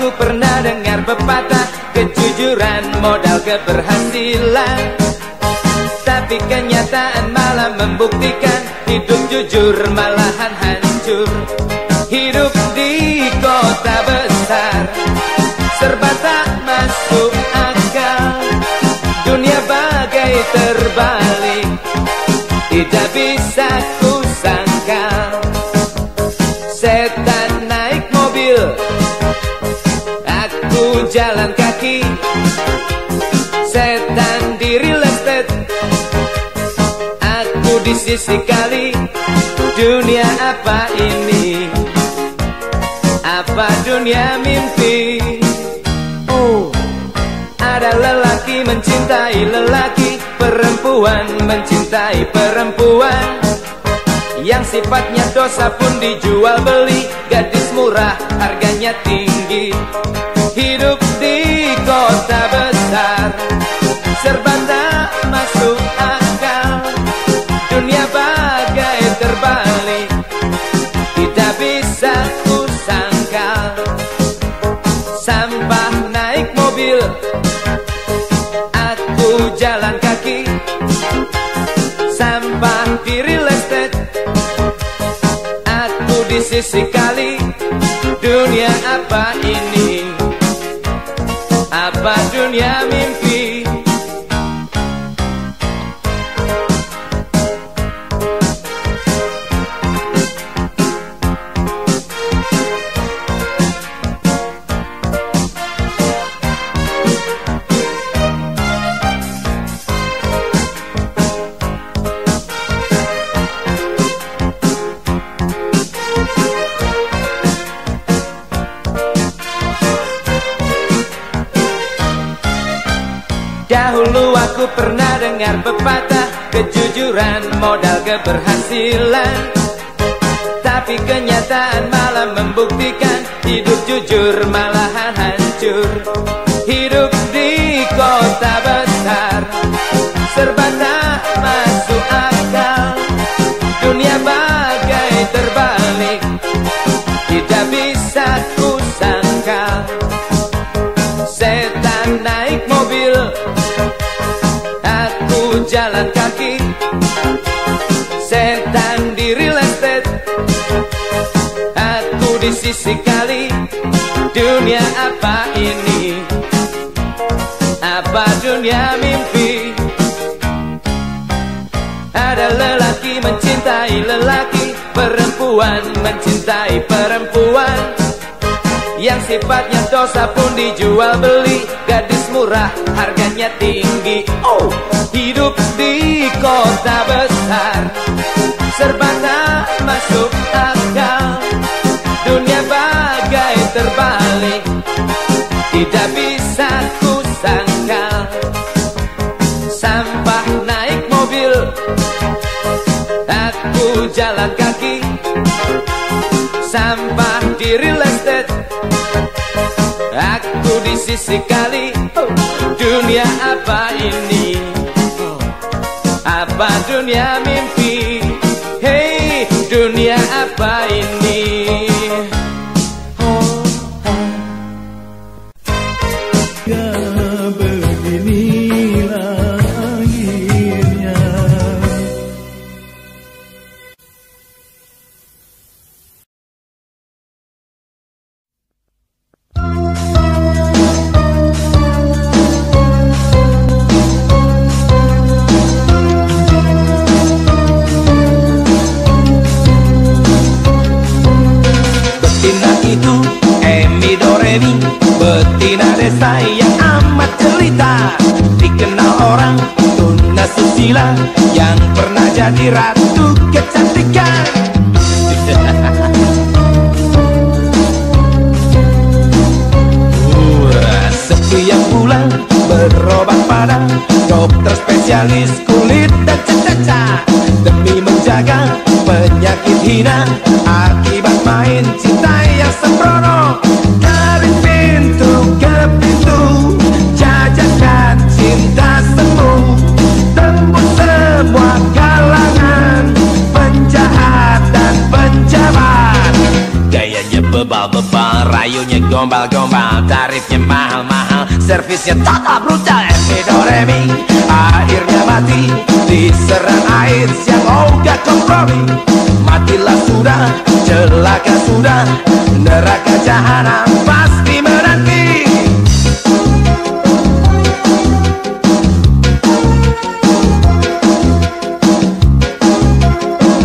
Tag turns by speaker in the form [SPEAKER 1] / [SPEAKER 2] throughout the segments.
[SPEAKER 1] aku pernah dengar pepatah, kejujuran modal keberhasilan. Tapi kenyataan malah membuktikan hidup jujur malahan hancur. Hidup di kota besar serba tak masuk akal. Dunia bagai terbalik, tidak bisa kusangkal. Setan naik mobil, aku jalan kaki. Setan di real estate, aku di sisi kali. Dunia apa ini? Apa dunia mimpi? Oh, ada lelaki mencintai lelaki, perempuan mencintai perempuan. Yang sifatnya dosa pun dijual beli, gadis murah harganya tinggi. Hidup di kota besar serba tak masuk akal. Dunia bagai terbalik, tidak bisa kusangkal. Sampah naik mobil, aku jalan kaki. Sampah di real estate, aku di sisi kali. Dunia apa ini? Apa dunia mimpi? Dahulu aku pernah dengar pepatah, kejujuran modal keberhasilan. Tapi kenyataan malah membuktikan hidup jujur malahan hancur. Hidup di kota besar serba tak masuk akal. Dunia bagai terbalik, tidak bisa kusangkal. Setan naik mobil, aku jalan kaki. Setan di real estate, aku di sisi kali. Dunia apa ini? Apa dunia mimpi? Ada lelaki mencintai lelaki, perempuan mencintai perempuan. Yang sifatnya dosa pun dijual beli, gadis murah harganya tinggi. Oh, hidup di kota besar serba tak masuk akal. Dunia bagai terbalik, tidak bisa kusangkal. Sampah naik mobil, aku jalan kaki. Sampah di real estate, aku di sisi kali. Dunia apa ini? Apa dunia mimpi? Hei, dunia apa ini?
[SPEAKER 2] Beginilah akhirnya.
[SPEAKER 1] Betina itu Emi Doremi, betina desa yang amat jelita. Dikenal orang tuna susila, yang pernah jadi ratu kecantikan. Setiap bulan berobat pada dokter spesialis kulit dan caca, demi menjaga penyakit hina akibat main cinta yang sembrono. Dari pintu ke pintu jajakan cinta semu, tembus semua kalangan penjahat dan penjabat. Gayanya bebal-bebal, rayunya gombal-gombal, tarifnya mahal-mahal, servisnya total brutal. Mi do re mi, akhirnya mati diserang air yang ogah kompromi. Matilah sudah, celaka sudah, neraka jahanam pasti menanti.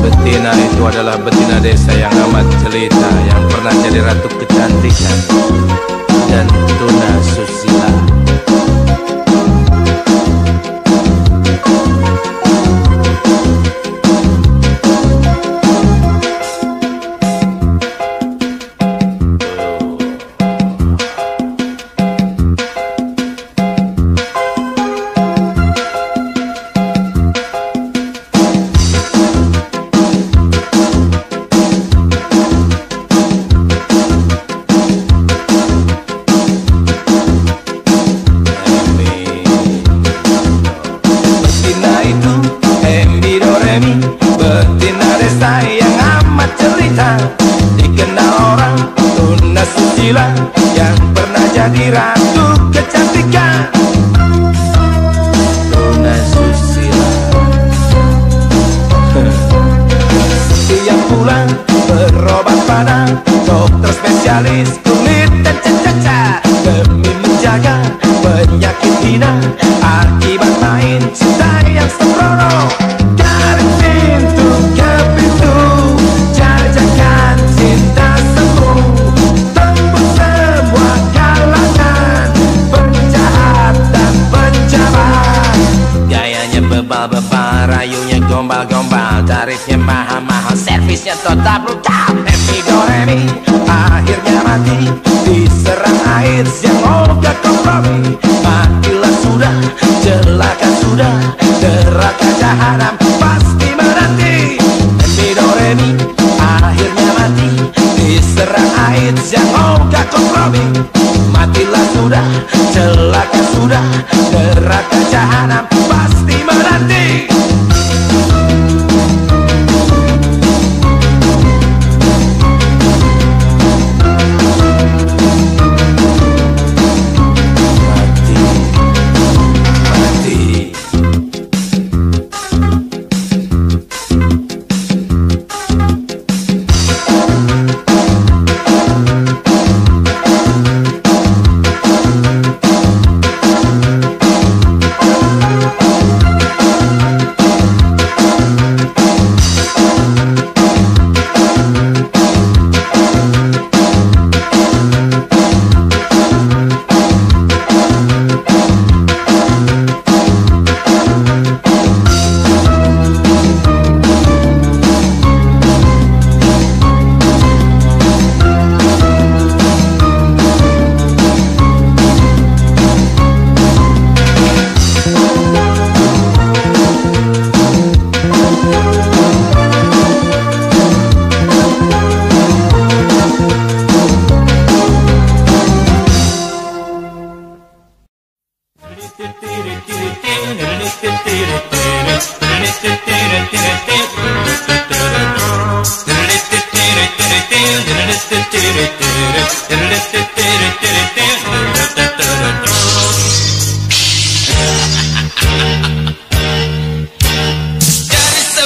[SPEAKER 1] Betina itu adalah betina desa yang amat jelita, yang pernah jadi ratu kecantikan dan tuna susila. Betina desa yang amat cerita, dikenal orang tuna susila, yang pernah jadi ratu kecantikan. Tuna susila setiap bulan berobat pada dokter spesialis kulit dan cacat, demi menjaga penyakit hina akibat main cinta yang sembrono. Dari pintu ke pintu, jajakan cinta semu, tembus semua kalangan, penjahat dan penjahat. Gayanya bebal-bebal, rayunya gombal-gombal, tarifnya mahal-mahal, servisnya total brutal. Mi do re mi, akhirnya mati diserang air yang ogah kompromi. Matilah sudah, celaka sudah, neraka jahanam pasti menanti. Mi do re mi, akhirnya mati diserang air yang ogah kompromi. Matilah sudah, celaka sudah, neraka jahanam pasti menanti.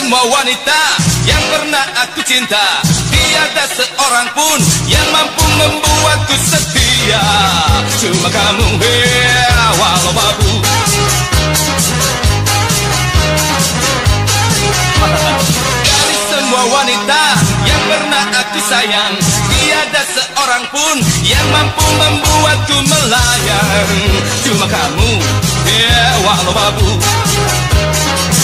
[SPEAKER 3] Semua wanita yang pernah aku cinta, tiada seorang pun yang mampu membuatku setia. Cuma kamu, walau babu. Dari semua wanita yang pernah aku sayang, tiada seorang pun yang mampu membuatku melayang. Cuma kamu, walau babu.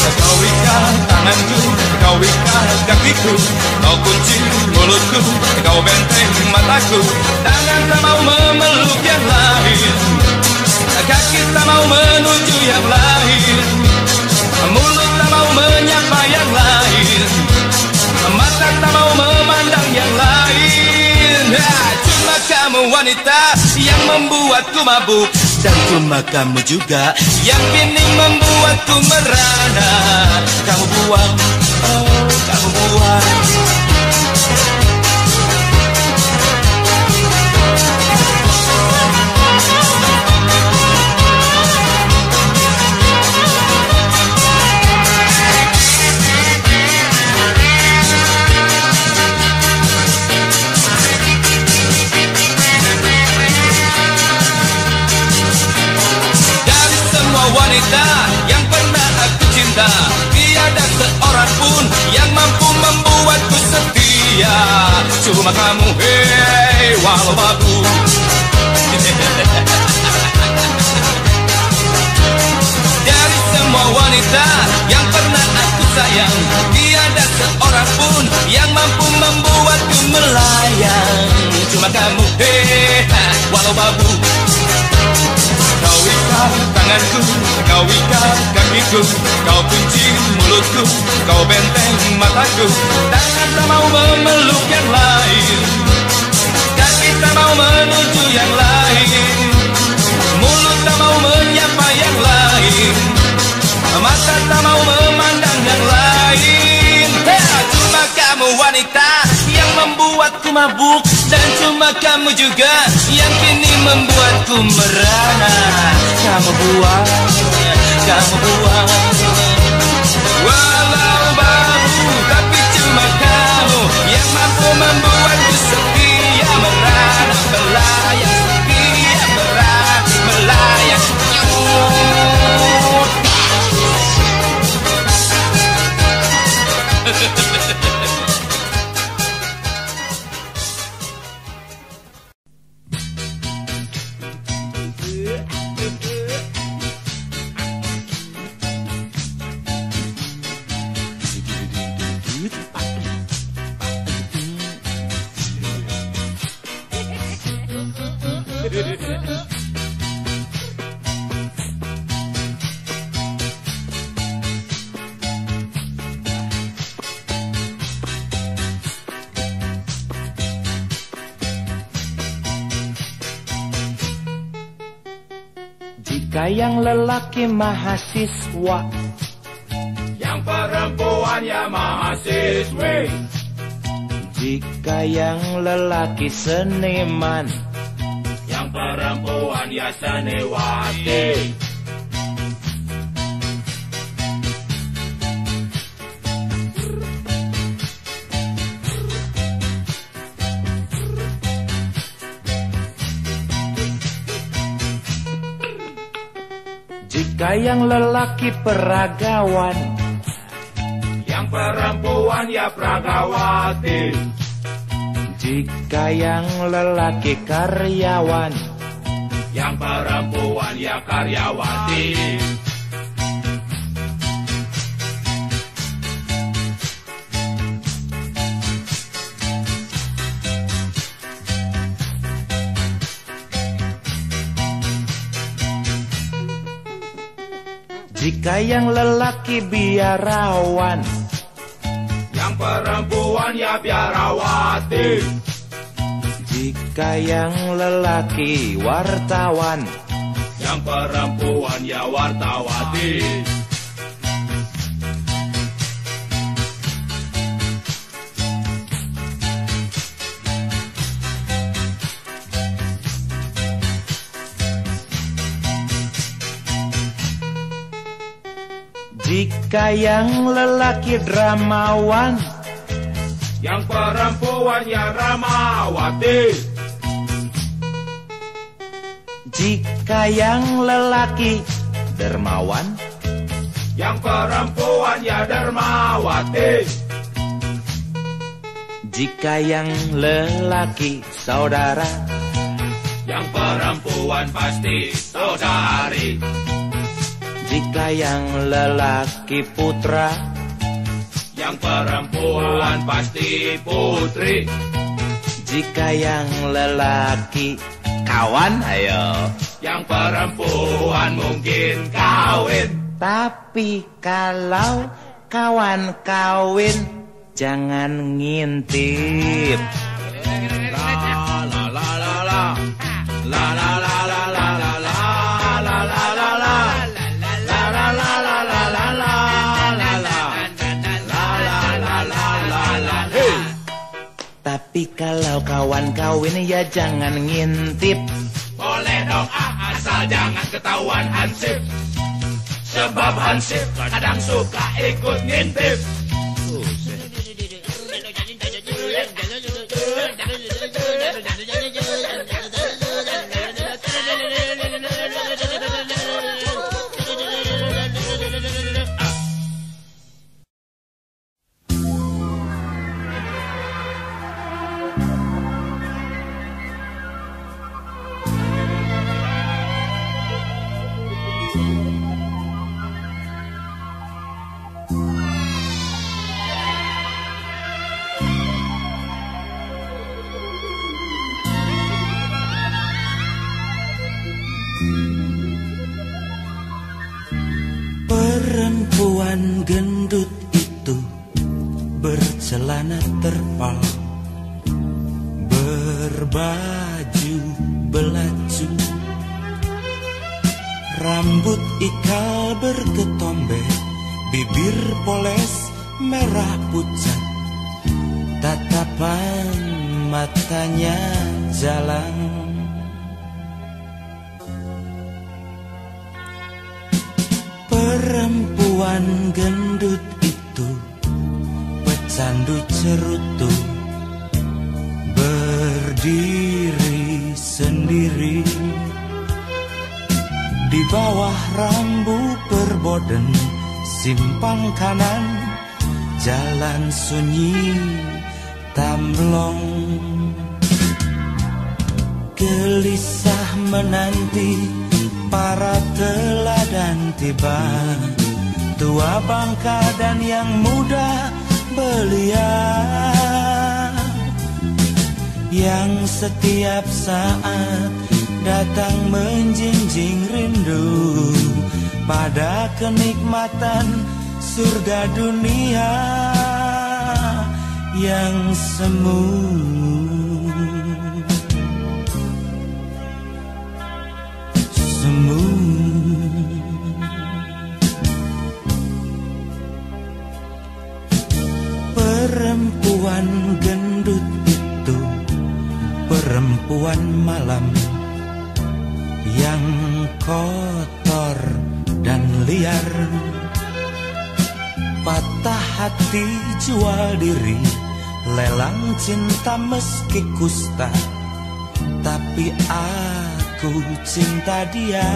[SPEAKER 3] Kau ikat tanganku, kau ikat kakiku, kau kunci mulutku, kau benteng mataku. Tangan tak mau memeluk yang lain, kaki tak mau menuju yang lain, mulut tak mau menyapa yang lain, mata tak mau memandang yang lain. Cuma kamu wanita yang membuatku mabuk, dan cuma kamu juga yang kini membuatku merana. Kamu buang, oh kamu buang. wanita, tiada seorang pun yang mampu membuatku setia. Cuma kamu, hei walau babu. Dari semua wanita yang pernah aku sayang, tiada seorang pun yang mampu membuatku melayang. Cuma kamu, hei walau babu. Kau ikat tanganku, kau ikat kakiku, kau kunci mulutku, kau benteng mataku. Tangan tak mau memeluk yang lain, kaki tak mau menuju yang lain, mulut tak mau menyapa yang lain, mata tak mau memandang yang lain. Cuma kamu wanita yang membuatku mabuk, dan cuma kamu juga yang kini membuatku merana. Kamu buang, walau babu, tapi cuma kamu yang mampu membuatku setia merana, melayang setia merana, melayang.
[SPEAKER 1] Jika yang lelaki mahasiswa,
[SPEAKER 3] yang perempuan ya mahasiswi.
[SPEAKER 1] Jika yang lelaki seniman,
[SPEAKER 3] yang perempuan ya seniwati.
[SPEAKER 1] jika yang lelaki peragawan,
[SPEAKER 3] yang perempuan ya pragawati.
[SPEAKER 1] Jika yang lelaki karyawan,
[SPEAKER 3] yang perempuan ya karyawati.
[SPEAKER 1] jika yang lelaki biarawan,
[SPEAKER 3] yang perempuan ya biarawati.
[SPEAKER 1] jika yang lelaki wartawan,
[SPEAKER 3] yang perempuan ya wartawati.
[SPEAKER 1] jika yang lelaki dramawan,
[SPEAKER 3] yang perempuan ya ramawati.
[SPEAKER 1] jika yang lelaki dermawan,
[SPEAKER 3] yang perempuan ya dermawati.
[SPEAKER 1] jika yang lelaki saudara,
[SPEAKER 3] yang perempuan pasti saudari.
[SPEAKER 1] jika yang lelaki putra,
[SPEAKER 3] yang perempuan pasti putri.
[SPEAKER 1] jika yang lelaki kawan, ayo.
[SPEAKER 3] yang perempuan mungkin kawin.
[SPEAKER 1] Tapi kalau kawan kawin, jangan ngintip.
[SPEAKER 3] La la la la la la la la la la la la la la la la.
[SPEAKER 1] Tapi kalau kawan kawin ya jangan ngintip.
[SPEAKER 3] Boleh dong asal jangan ketahuan hansip. Sebab hansip kadang suka ikut ngintip.
[SPEAKER 4] Perempuan gendut itu bercelana terpal, berbaju belacu, rambut ikal berketombe, bibir poles merah pucat, tatapan matanya jalang. Perempuan gendut itu pecandu cerutu, berdiri sendiri di bawah rambu perboden, simpang kanan jalan sunyi Tamblong. Gelisah menanti para teladan tiba, tua bangka dan yang muda belia, yang setiap saat datang menjinjing rindu pada kenikmatan surga dunia yang semu. Perempuan gendut itu perempuan malam yang kotor dan liar, patah hati jual diri, lelang cinta meski kusta, tapi aku cinta dia.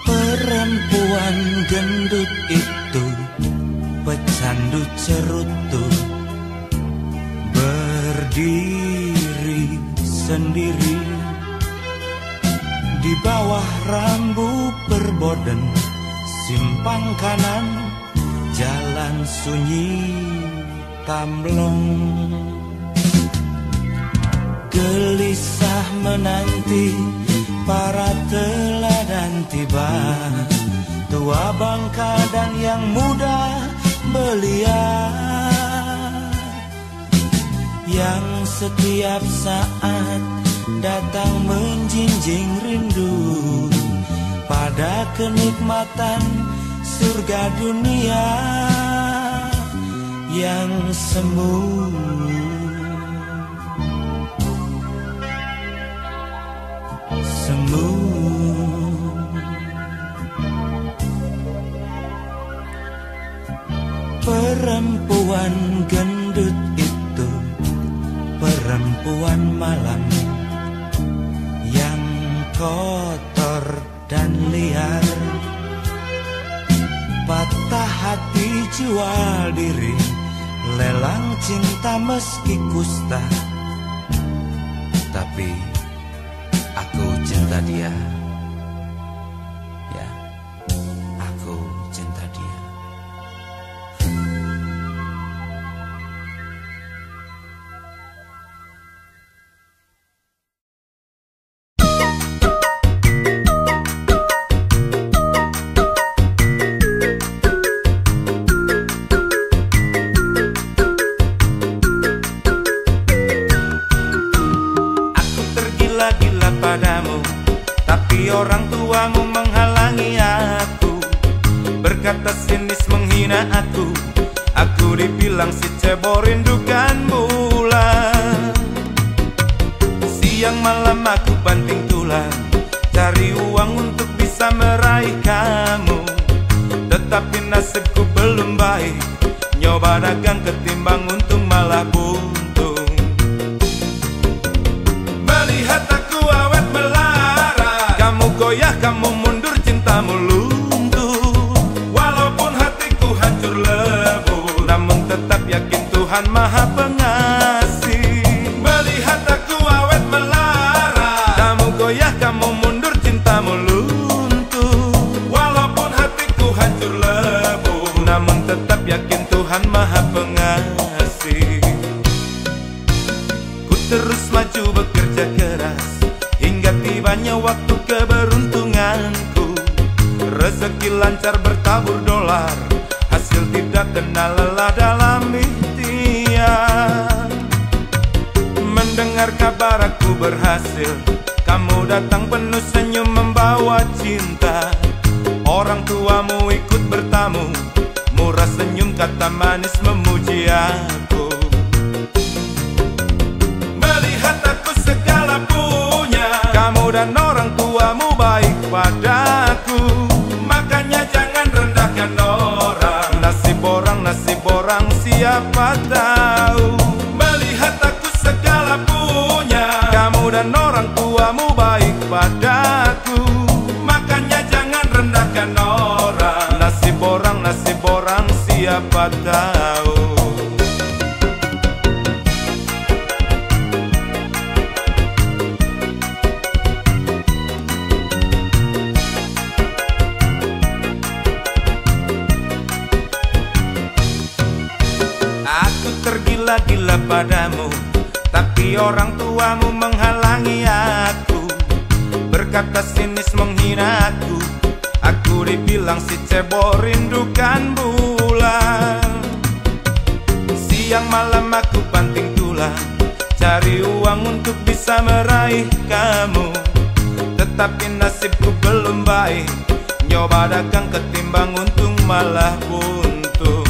[SPEAKER 4] Perempuan gendut itu pecandu cerutu, berdiri sendiri di bawah rambu perboden, simpang kanan jalan sunyi Tamblong. Gelisah menanti para teladan tiba, tua bangka dan yang muda belia, yang setiap saat datang menjinjing rindu pada kenikmatan surga dunia yang semu. Perempuan gendut itu perempuan malam yang kotor dan liar, patah hati jual diri, lelang cinta meski kusta, tapi aku cinta dia. Ya, aku cinta dia.
[SPEAKER 1] padamu, tapi orang tuamu menghalangi aku. Berkata sinis menghina aku, aku dibilang si cebol rindukan bulan. Siang malam aku banting tulang, cari uang untuk bisa meraih kamu. Tetapi nasibku belum baik, nyoba dagang ketimbang untung malah buntung. Melihat aku awet melara, kamu goyah, kamu mundur, cintamu luntur. Walaupun hatiku hancur lebur, namun tetap yakin Tuhan Maha Pengasih. Melihat aku awet melara, kamu goyah, kamu mundur, cintamu luntur. Walaupun hatiku hancur lebur, namun tetap yakin Tuhan Maha Pengasih. Ku terus maju bekerja keras, hingga tibanya waktu keberuntunganku. Rezeki lancar bertabur dolar, hasil tidak kenal lelah dalam ikhtiar. Mendengar kabar aku berhasil, kamu datang penuh senyum membawa cinta. Orang tuamu ikut bertamu, murah senyum kata manis memuji aku. Melihat aku segala punya, kamu dan orang tuamu baik padaku. Makanya jangan rendahkan orang, nasib orang siapa tahu. Melihat aku segala punya, kamu dan orang tuamu baik padaku. Makanya jangan rendahkan orang, nasib orang siapa tahu. Aku tergila-gila padamu, tapi orang tuamu menghalangi aku. Berkata sinis menghina aku, aku dibilang si cebol rindukan bulan. Siang malam aku banting tulang, cari uang untuk bisa meraih kamu. Tetapi nasibku belum baik, nyoba dagang ketimbang untung malah buntung.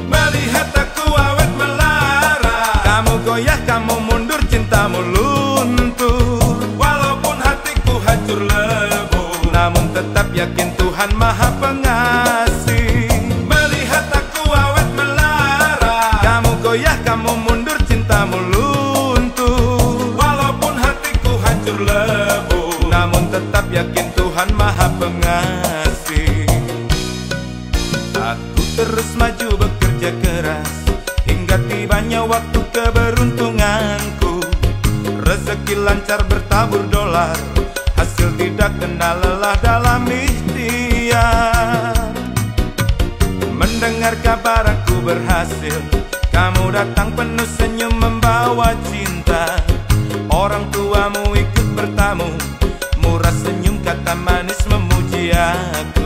[SPEAKER 1] Melihat aku awet melara, kamu goyah, kamu mundur, cintamu luntur. Walaupun hatiku hancur lebur, namun tetap yakin Tuhan Maha Pengasih. Melihat aku awet melara, kamu goyah, kamu mundur, cintamu luntur. Walaupun hatiku hancur lebur, namun tetap yakin Tuhan Maha Pengasih. Aku terus maju bekerja keras, hingga tibanya waktu keberuntunganku. Rezeki lancar bertabur dolar, hasil tidak kenal lelah dalam ikhtiar. Mendengar kabar aku berhasil, kamu datang penuh senyum membawa cinta. Orang tuamu ikut bertamu, murah senyum kata manis memuji aku.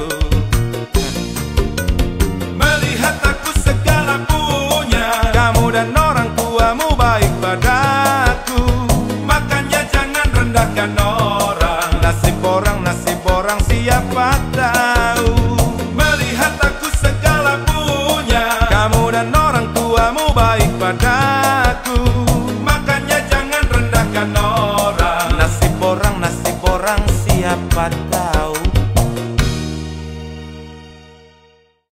[SPEAKER 1] Melihat aku segala punya, kamu dan orang tuamu baik padaku. Makanya jangan rendahkan orang, nasib orang siapa tahu. Melihat aku segala punya, kamu dan orang tuamu baik padaku. Makanya jangan rendahkan orang, nasib orang siapa tahu.